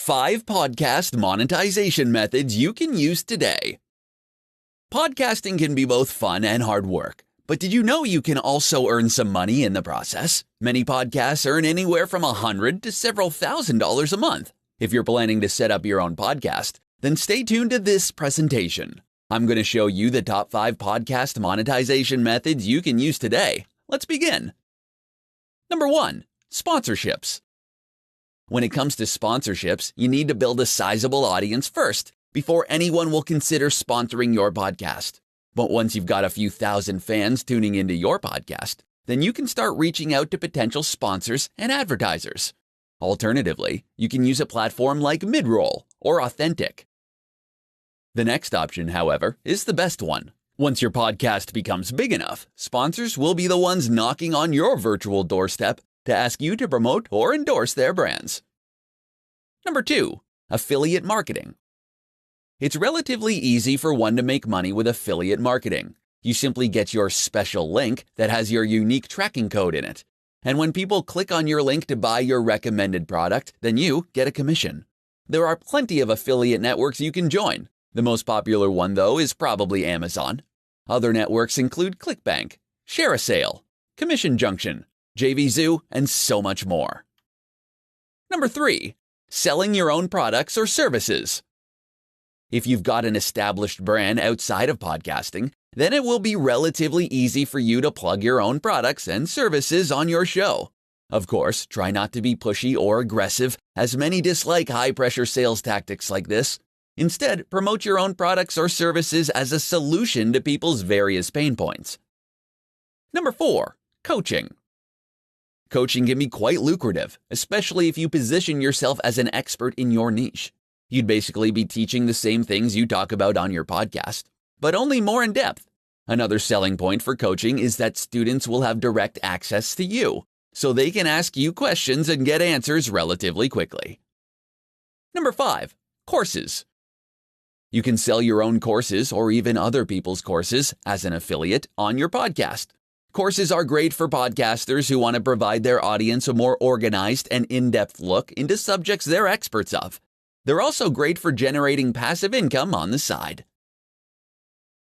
5 podcast monetization methods you can use today. Podcasting can be both fun and hard work, but did you know you can also earn some money in the process? Many podcasts earn anywhere from $100 to several $1,000s a month. If you're planning to set up your own podcast, then stay tuned to this presentation. I'm going to show you the top 5 podcast monetization methods you can use today. Let's begin. Number 1, sponsorships. When it comes to sponsorships, you need to build a sizable audience first before anyone will consider sponsoring your podcast. But once you've got a few thousand fans tuning into your podcast, then you can start reaching out to potential sponsors and advertisers. Alternatively, you can use a platform like Midroll or Authentic. The next option, however, is the best one. Once your podcast becomes big enough, sponsors will be the ones knocking on your virtual doorstep to ask you to promote or endorse their brands. Number 2, affiliate marketing. It's relatively easy for one to make money with affiliate marketing. You simply get your special link that has your unique tracking code in it. And when people click on your link to buy your recommended product, then you get a commission. There are plenty of affiliate networks you can join. The most popular one, though, is probably Amazon. Other networks include ClickBank, ShareASale, Commission Junction, JVZoo, and so much more. Number 3, selling your own products or services. If you've got an established brand outside of podcasting, then it will be relatively easy for you to plug your own products and services on your show. Of course, try not to be pushy or aggressive, as many dislike high-pressure sales tactics like this. Instead, promote your own products or services as a solution to people's various pain points. Number 4, coaching. Coaching can be quite lucrative, especially if you position yourself as an expert in your niche. You'd basically be teaching the same things you talk about on your podcast, but only more in depth. Another selling point for coaching is that students will have direct access to you, so they can ask you questions and get answers relatively quickly. Number 5, courses. You can sell your own courses or even other people's courses as an affiliate on your podcast. Courses are great for podcasters who want to provide their audience a more organized and in-depth look into subjects they're experts of. They're also great for generating passive income on the side.